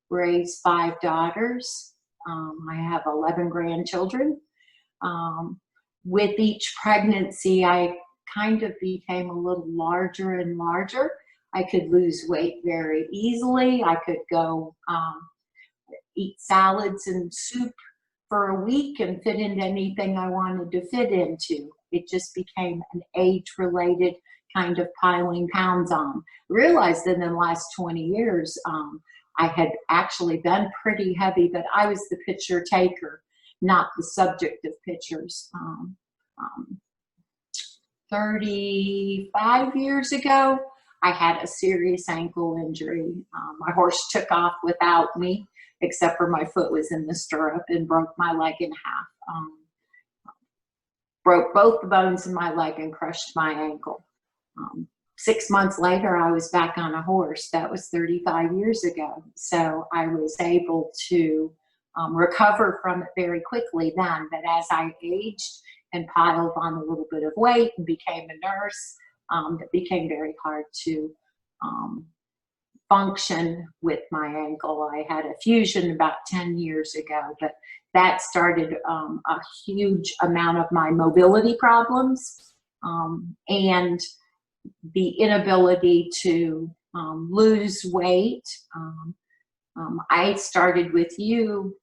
raised 5 daughters. I have 11 grandchildren. With each pregnancy, I kind of became a little larger and larger. I could lose weight very easily. I could go eat salads and soup for a week and fit into anything I wanted to fit into. It just became an age-related kind of piling pounds on. I realized that in the last 20 years, I had actually been pretty heavy, but I was the picture taker, not the subject of pictures. 35 years ago, I had a serious ankle injury. My horse took off without me, except for my foot was in the stirrup, and broke my leg in half. Broke both the bones in my leg and crushed my ankle. 6 months later, I was back on a horse. That was 35 years ago. So I was able to recover from it very quickly then. But as I aged and piled on a little bit of weight and became a nurse, it became very hard to function with my ankle. I had a fusion about 10 years ago, but that started a huge amount of my mobility problems and the inability to lose weight. I started with you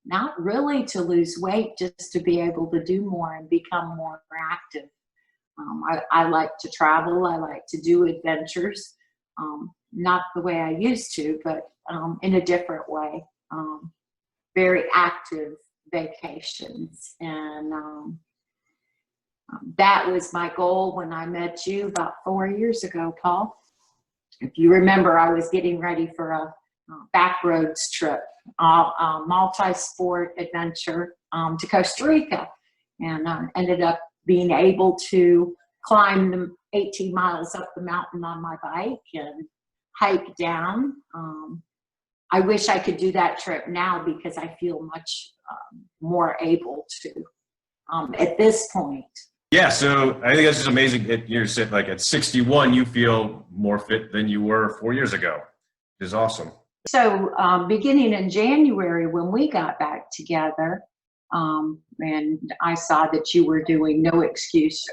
not really to lose weight, just to be able to do more and become more active. I like to travel. I like to do adventures, not the way I used to, but in a different way. Very active vacations. And that was my goal when I met you about 4 years ago, Paul. If you remember, I was getting ready for a backroads trip, multi-sport adventure to Costa Rica, and ended up being able to climb the 18 miles up the mountain on my bike and hike down. I wish I could do that trip now because I feel much more able to at this point. Yeah, so I think that's just amazing. You're sitting like at 61, you feel more fit than you were 4 years ago, which is awesome. So beginning in January, when we got back together, and I saw that you were doing No Excuses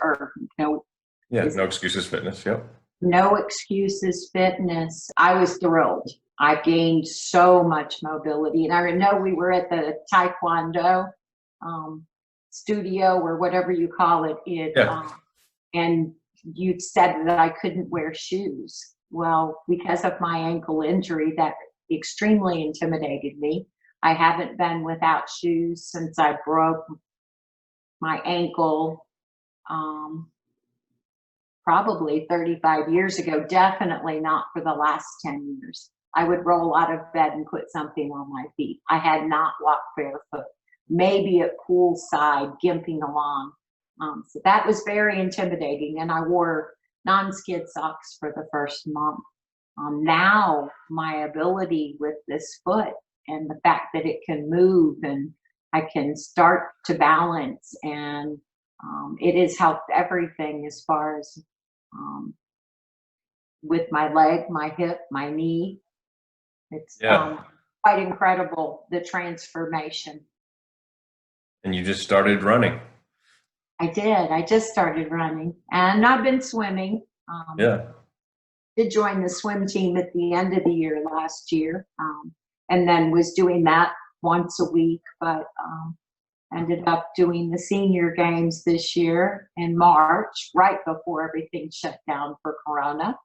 Fitness. Yep. No Excuses Fitness. I was thrilled. I gained so much mobility, and I know we were at the Taekwondo studio or whatever you call it. And you said that I couldn't wear shoes. Well, because of my ankle injury, that extremely intimidated me. I haven't been without shoes since I broke my ankle probably 35 years ago, definitely not for the last 10 years. I would roll out of bed and put something on my feet. I had not walked barefoot, maybe at poolside, gimping along. So that was very intimidating, and I wore non-skid socks for the first month. Now my ability with this foot and the fact that it can move and I can start to balance, and it has helped everything as far as with my leg, my hip, my knee. It's quite incredible, the transformation. And you just started running. I did. I just started running, and I've been swimming. Did join the swim team at the end of the year last year, and then was doing that once a week, but ended up doing the senior games this year in March, right before everything shut down for Corona,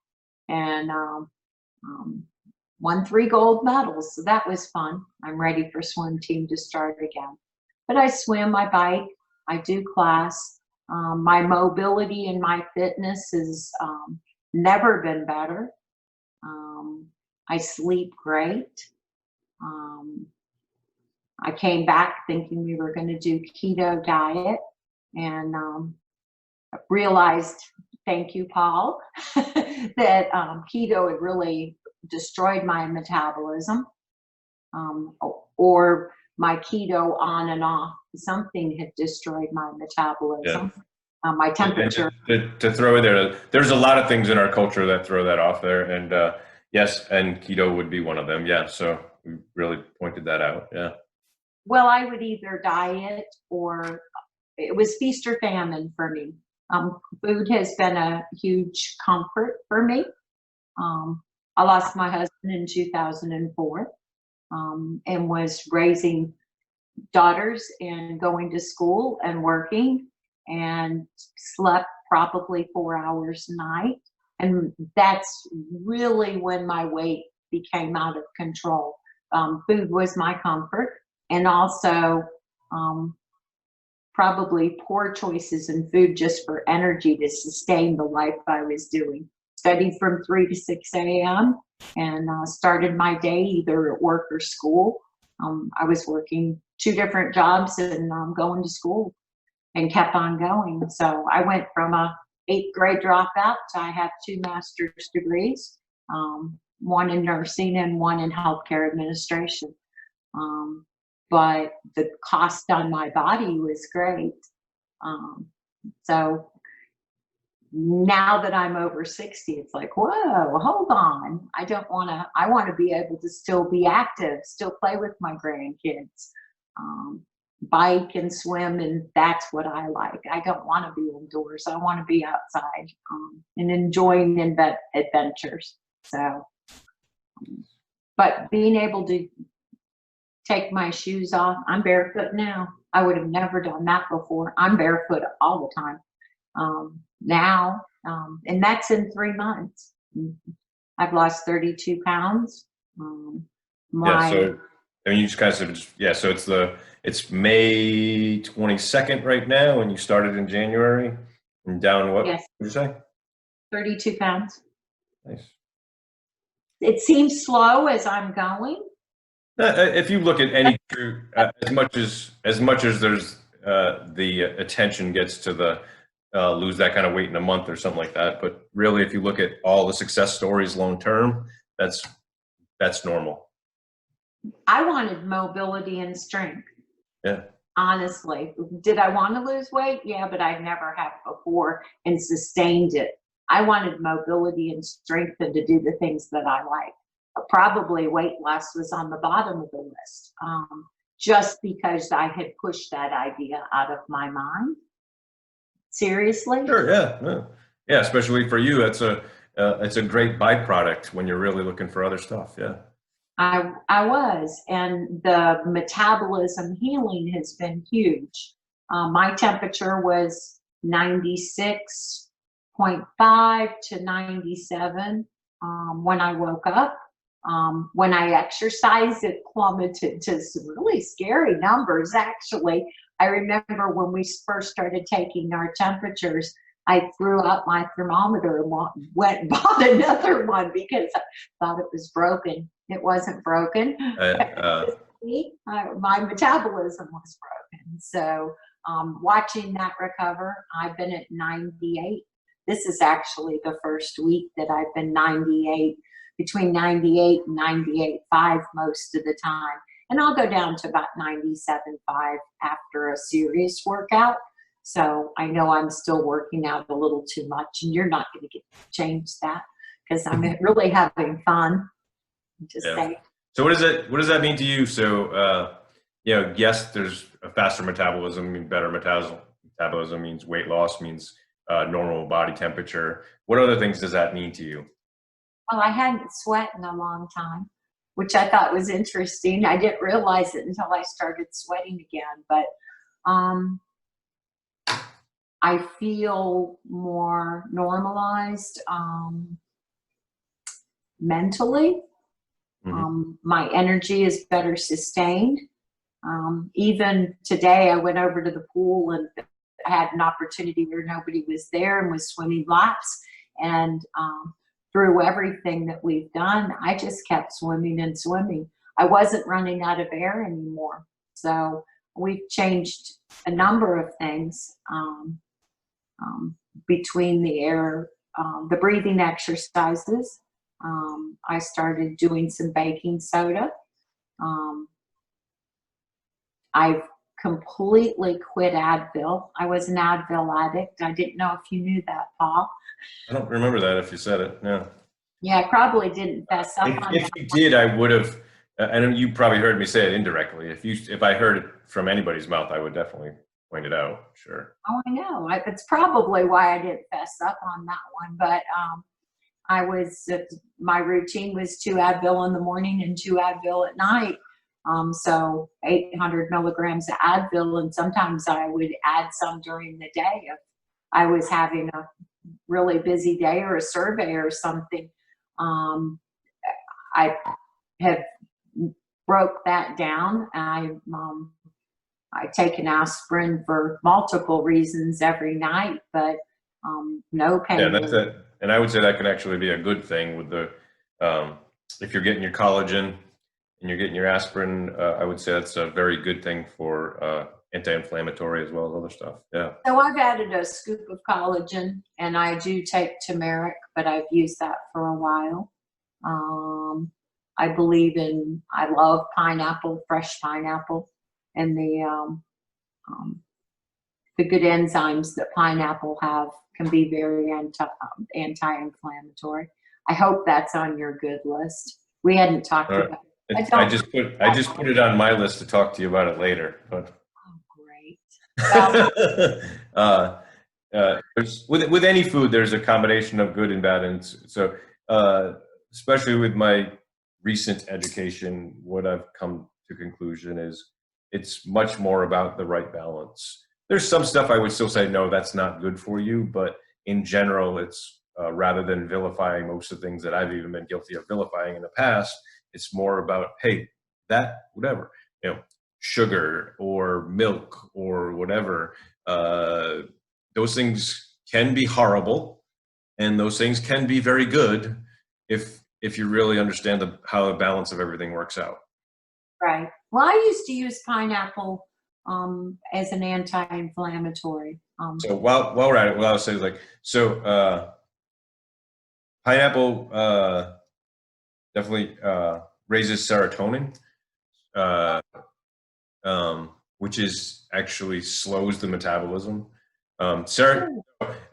and won 3 gold medals. So that was fun. I'm ready for swim team to start again. But I swim, I bike, I do class. My mobility and my fitness has never been better. I sleep great. I came back thinking we were going to do keto diet, and realized, thank you, Paul, that keto had really destroyed my metabolism, or my keto on and off, something had destroyed my metabolism. My temperature. To throw in there, there's a lot of things in our culture that throw that off there. And Yes, and keto would be one of them. Yeah, so we really pointed that out. Yeah. Well, I would either diet or it was feast or famine for me. Food has been a huge comfort for me. I lost my husband in 2004, and was raising daughters and going to school and working, and slept probably 4 hours a night. And that's really when my weight became out of control. Food was my comfort, and also um, probably poor choices in food just for energy to sustain the life I was doing. Studied from 3 to 6 a.m. and started my day either at work or school. I was working 2 different jobs and going to school and kept on going. So I went from a 8th grade dropout to I have 2 master's degrees, one in nursing and one in healthcare administration. Um, but the cost on my body was great. Um, so now that I'm over 60, it's like, whoa, hold on. I want to be able to still be active, still play with my grandkids, um, bike and swim. And that's what I like. I don't want to be indoors. I want to be outside, and enjoying adventures. So, but being able to take my shoes off, I'm barefoot now. I would have never done that before. I'm barefoot all the time. Now, and that's in 3 months. I've lost 32 pounds. Yeah. My So I mean, you just kind of said, yeah. So it's May 22nd right now, and you started in January, and down what? Yes, What did you say? 32 pounds. Nice. It seems slow as I'm going. If you look at any true, as much as there's the attention gets to the lose that kind of weight in a month or something like that, but really, if you look at all the success stories long term, that's normal. I wanted mobility and strength. Yeah. Honestly, did I want to lose weight? Yeah, but I never have before and sustained it. I wanted mobility and strength and to do the things that I like. Probably weight loss was on the bottom of the list, just because I had pushed that idea out of my mind. Seriously? Sure. Yeah. Yeah. Yeah. Especially for you, it's a great byproduct when you're really looking for other stuff. Yeah. I was, and the metabolism healing has been huge. My temperature was 96.5 to 97 when I woke up. When I exercised, it plummeted to some really scary numbers, actually. I remember when we first started taking our temperatures, I threw out my thermometer and went and bought another one because I thought it was broken. It wasn't broken. Uh, My metabolism was broken. So watching that recover, I've been at 98. This is actually the first week that I've been 98, between 98 and 98.5 most of the time. And I'll go down to about 97.5 after a serious workout. So I know I'm still working out a little too much, and you're not going to change that because I'm really having fun. Just yeah. say. So what does that mean to you? So yes, there's a faster metabolism, means better metabolism means weight loss, means normal body temperature. What other things does that mean to you? Well, I hadn't sweat in a long time, which I thought was interesting. I didn't realize it until I started sweating again, but I feel more normalized mentally. Mm-hmm. My energy is better sustained. Even today, I went over to the pool and had an opportunity where nobody was there and was swimming laps. And through everything that we've done, I just kept swimming and swimming. I wasn't running out of air anymore. So we've changed a number of things between the air, the breathing exercises. I started doing some baking soda. I've completely quit Advil. I was an Advil addict. I didn't know if you knew that, Paul. I don't remember that if you said it. Yeah. Yeah, I probably didn't fess up on If that. you did, I would have, and you probably heard me say it indirectly. If I heard it from anybody's mouth, I would definitely point it out. Sure. Oh, I know. It's probably why I didn't fess up on that one. But I was, my routine was 2 Advil in the morning and 2 Advil at night. So 800 milligrams of Advil, and sometimes I would add some during the day if I was having a really busy day or a survey or something. I have broke that down. I take an aspirin for multiple reasons every night, but no Yeah, pain. that's it. And I would say that can actually be a good thing with the, if you're getting your collagen and you're getting your aspirin, I would say that's a very good thing for anti-inflammatory as well as other stuff. Yeah. So I've added a scoop of collagen, and I do take turmeric, but I've used that for a while. I love pineapple, fresh pineapple, and the good enzymes that pineapple have can be very anti-inflammatory. I hope that's on your good list. We hadn't talked about it. I just put it on my list to talk to you about it later. But Oh, great. Well, with any food, there's a combination of good and bad, and so especially with my recent education, what I've come to conclusion is it's much more about the right balance. There's some stuff I would still say, no, that's not good for you. But in general, it's rather than vilifying most of the things that I've even been guilty of vilifying in the past, it's more about, hey, that, whatever, sugar or milk or whatever, those things can be horrible and those things can be very good if you really understand how the balance of everything works out. right. Well, I used to use pineapple as an anti-inflammatory. So while we're at it, what I'll say is pineapple definitely raises serotonin, which is actually slows the metabolism.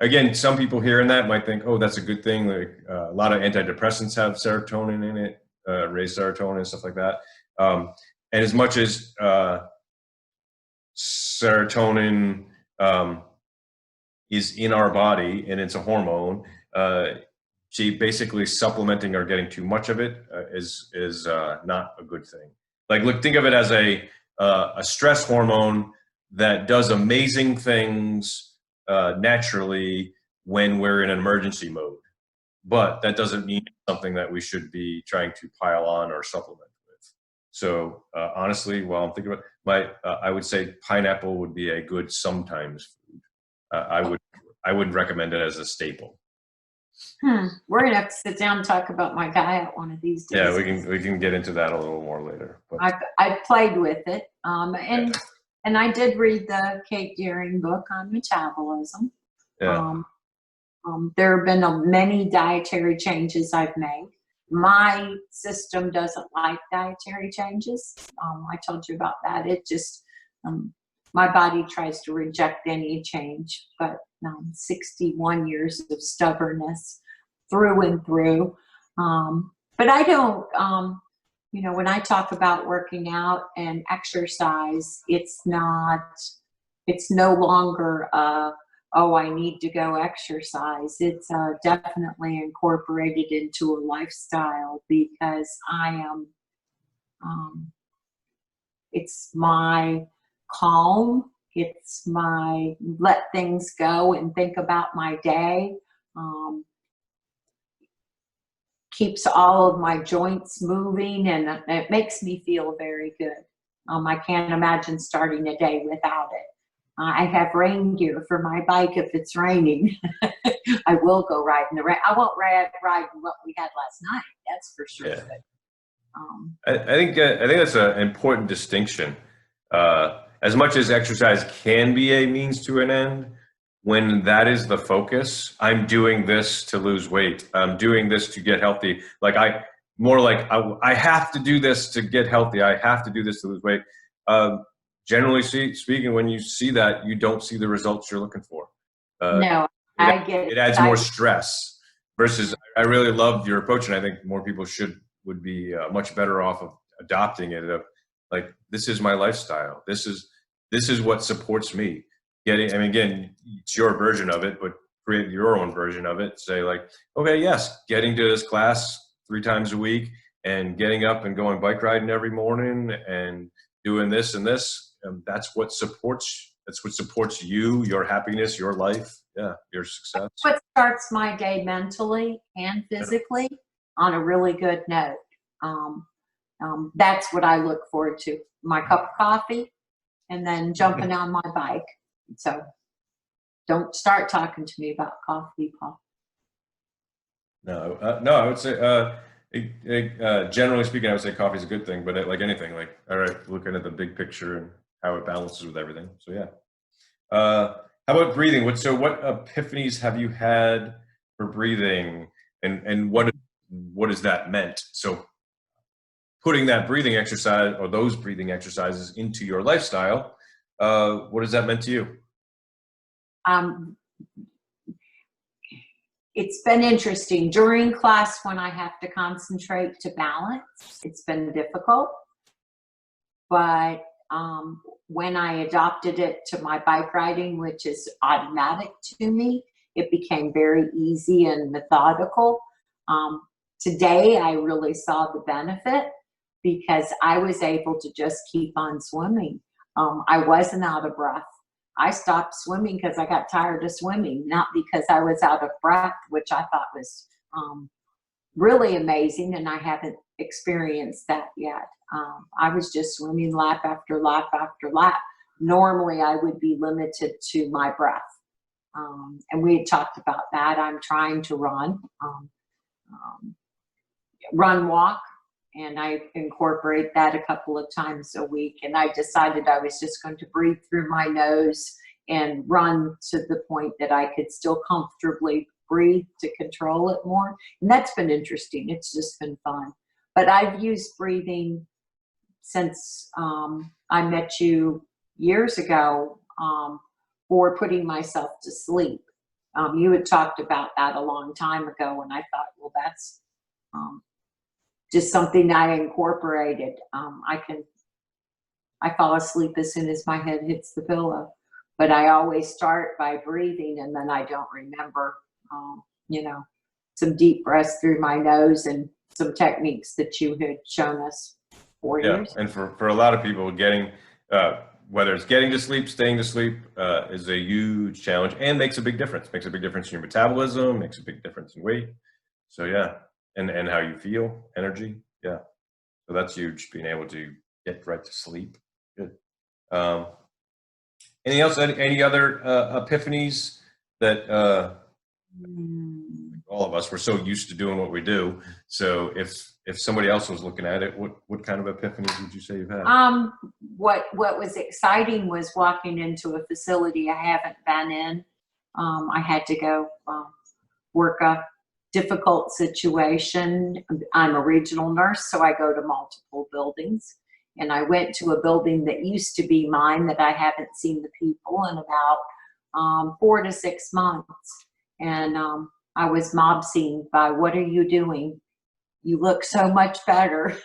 Again, some people hearing that might think, oh, that's a good thing. Like a lot of antidepressants have serotonin in it, raise serotonin and stuff like that. And as much as serotonin is in our body and it's a hormone, basically supplementing or getting too much of it is not a good thing. Like, look, think of it as a stress hormone that does amazing things naturally when we're in an emergency mode, but that doesn't mean something that we should be trying to pile on or supplement with. So honestly, while I'm thinking about I would say pineapple would be a good sometimes food. I would recommend it as a staple. We're gonna have to sit down and talk about my diet one of these days. Yeah, we can get into that a little more later. But I've played with it, and I did read the Kate Deering book on metabolism. yeah. There have been many dietary changes I've made. My system doesn't like dietary changes. I told you about that. It just my body tries to reject any change, but 61 years of stubbornness through and through. But I don't, when I talk about working out and exercise, it's no longer, oh, I need to go exercise. It's definitely incorporated into a lifestyle because it's my calm. It's my let things go and think about my day. Keeps all of my joints moving, and it makes me feel very good. I can't imagine starting a day without it. I have rain gear for my bike if it's raining. I will go ride in the rain. I won't ride what we had last night. That's for sure. Yeah. But, I think that's an important distinction. As much as exercise can be a means to an end, when that is the focus, I'm doing this to lose weight. I'm doing this to get healthy. I have to do this to get healthy. I have to do this to lose weight. Generally speaking, when you see that, you don't see the results you're looking for. no, I get it. It adds more stress. versus I really loved your approach, and I think more people would be much better off of adopting it. Of like, this is my lifestyle. This is what supports me. Getting, I mean, again, it's your version of it, but create your own version of it. Say like, okay, yes, getting to this class 3 times a week, and getting up and going bike riding every morning, and doing this and this. That's what supports. That's what supports you, your happiness, your life, yeah, your success. What starts my day mentally and physically on a really good note. That's what I look forward to. My cup of coffee and then jumping on my bike. So don't start talking to me about coffee, Paul. No, no, I would say, generally speaking, I would say coffee is a good thing, but like anything, like, all right, looking at the big picture and how it balances with everything. So yeah. How about breathing? What epiphanies have you had for breathing, and what has that meant? So putting that breathing exercise or those breathing exercises into your lifestyle, what has that meant to you? It's been interesting. During class, when I have to concentrate to balance, it's been difficult. But when I adopted it to my bike riding, which is automatic to me, it became very easy and methodical. Today, I really saw the benefit because I was able to just keep on swimming. I wasn't out of breath. I stopped swimming because I got tired of swimming, not because I was out of breath, which I thought was really amazing, and I haven't experienced that yet. I was just swimming lap after lap after lap. Normally, I would be limited to my breath. And we had talked about that. I'm trying to run, walk, and I incorporate that a couple of times a week. And I decided I was just going to breathe through my nose and run to the point that I could still comfortably breathe to control it more. And that's been interesting. It's just been fun. But I've used breathing since I met you years ago for putting myself to sleep. You had talked about that a long time ago, and I thought, well, that's just something I incorporated. I fall asleep as soon as my head hits the pillow, but I always start by breathing, and then I don't remember, some deep breaths through my nose and some techniques that you had shown us 4 years. And for a lot of people, getting, whether it's getting to sleep, staying to sleep, is a huge challenge and makes a big difference. Makes a big difference in your metabolism, makes a big difference in weight. So yeah, and how you feel, energy. Yeah. So that's huge, being able to get right to sleep. Good. Anything else? Any other epiphanies that all of us, we're so used to doing what we do. So if somebody else was looking at it, what kind of epiphanies would you say you've had? What was exciting was walking into a facility I haven't been in. I had to go work a difficult situation. I'm a regional nurse, so I go to multiple buildings. And I went to a building that used to be mine that I haven't seen the people in about 4 to 6 months. And I was mob seen by, "What are you doing? You look so much better."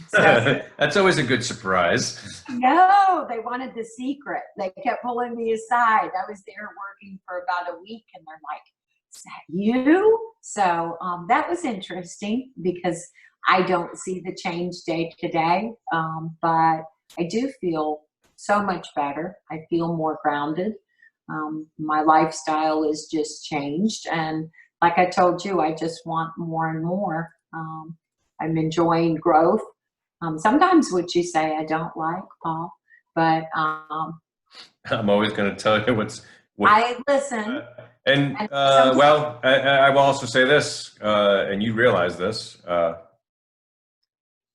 So, that's always a good surprise. no, they wanted the secret. They kept pulling me aside. I was there working for about a week, and they're like, "Is that you?" So that was interesting because I don't see the change day to day, but I do feel so much better. I feel more grounded. My lifestyle is just changed, and like I told you, I just want more and more. I'm enjoying growth. Sometimes what you say I don't like, Paul, but I'm always going to tell you what I listen. Well, I will also say this, and you realize this,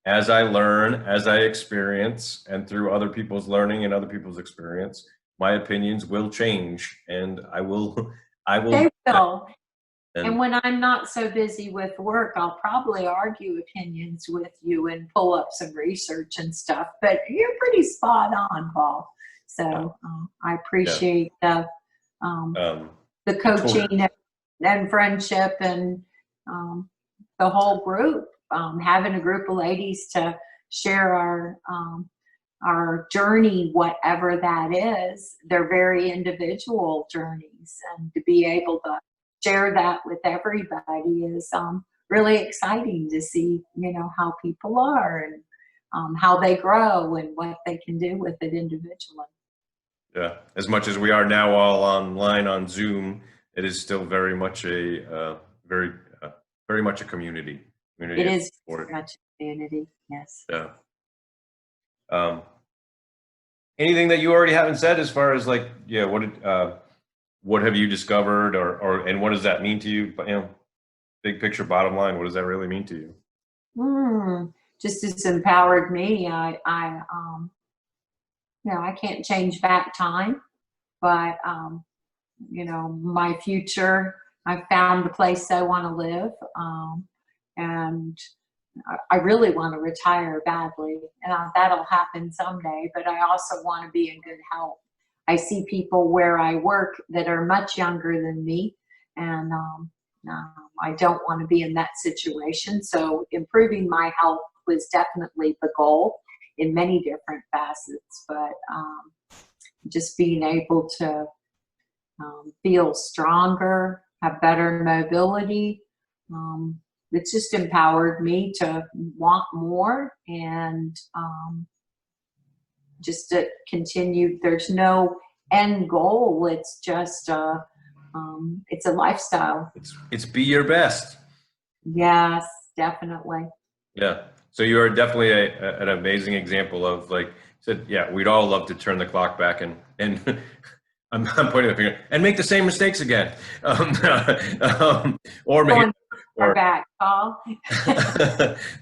as I learn, as I experience, and through other people's learning and other people's experience, my opinions will change, and I will. They will. And when I'm not so busy with work, I'll probably argue opinions with you and pull up some research and stuff. But you're pretty spot on, Paul. So I appreciate the coaching and friendship, and the whole group, having a group of ladies to share our journey, whatever that is. They're very individual journeys, and to be able to share that with everybody is really exciting to see, how people are, and how they grow and what they can do with it individually. Yeah, as much as we are now all online on Zoom, it is still very much very much a community. It Of is support. very much a community, yes. Yeah. Um, Anything that you already haven't said as far as like, yeah, what have you discovered, and what does that mean to you? But big picture, bottom line, what does that really mean to you? Just as empowered me. I can't change back time, but my future, I found the place I want to live, and I really want to retire badly, and that'll happen someday. But I also want to be in good health. I see people where I work that are much younger than me, and I don't want to be in that situation. So improving my health was definitely the goal in many different facets, but just being able to feel stronger, have better mobility. It's just empowered me to want more, and just to continue. There's no end goal. It's just it's a lifestyle. It's be your best. Yes, definitely. Yeah. So you are definitely an amazing example of, like you said, yeah, we'd all love to turn the clock back and I'm pointing the finger and make the same mistakes again. Or maybe, or back, Paul.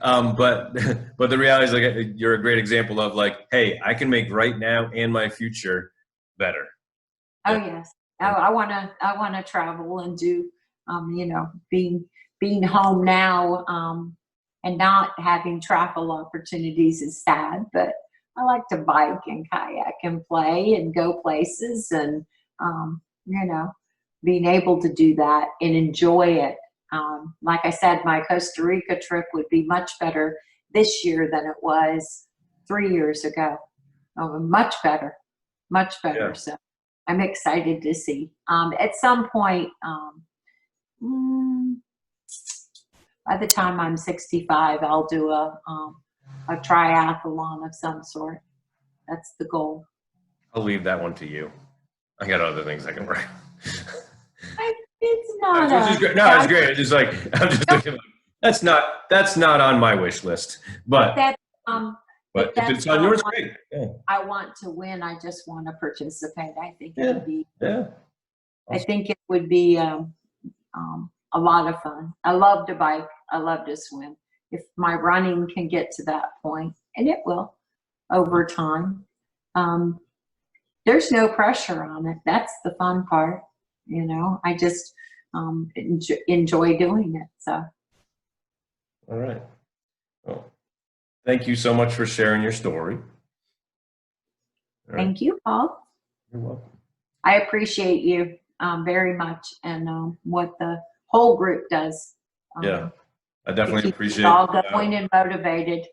but the reality is, like, you're a great example of, like, hey, I can make right now and my future better. Oh yes. I wanna travel and do being home now, and not having travel opportunities is sad, but I like to bike and kayak and play and go places, and being able to do that and enjoy it. Like I said, my Costa Rica trip would be much better this year than it was 3 years ago. Oh, much better, much better. Yeah. So I'm excited to see. At some point, by the time I'm 65, I'll do a triathlon of some sort. That's the goal. I'll leave that one to you. I got other things I can work. It's not. Which is great. No, it's great. It's just like, I'm just thinking, like, that's not on my wish list. But if it's on yours, great. Yeah. I want to win. I just want to participate. I think it would be. Yeah. I think it would be a lot of fun. I love to bike. I love to swim. If my running can get to that point, and it will over time, there's no pressure on it. That's the fun part. I just enjoy doing it. So. All right. Well, thank you so much for sharing your story. Thank you, Paul. You're welcome. I appreciate you very much, and what the whole group does. Yeah, I definitely appreciate it. All going and motivated.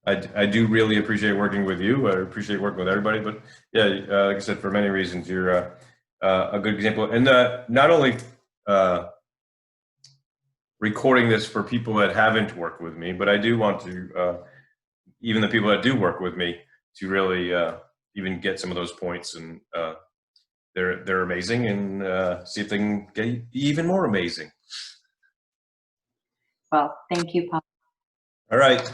I do really appreciate working with you. I appreciate working with everybody, but yeah, like I said, for many reasons, you're a good example. And not only recording this for people that haven't worked with me, but I do want to, even the people that do work with me, to really even get some of those points, and they're amazing, and see if they can get even more amazing. Well, thank you, Paul. All right.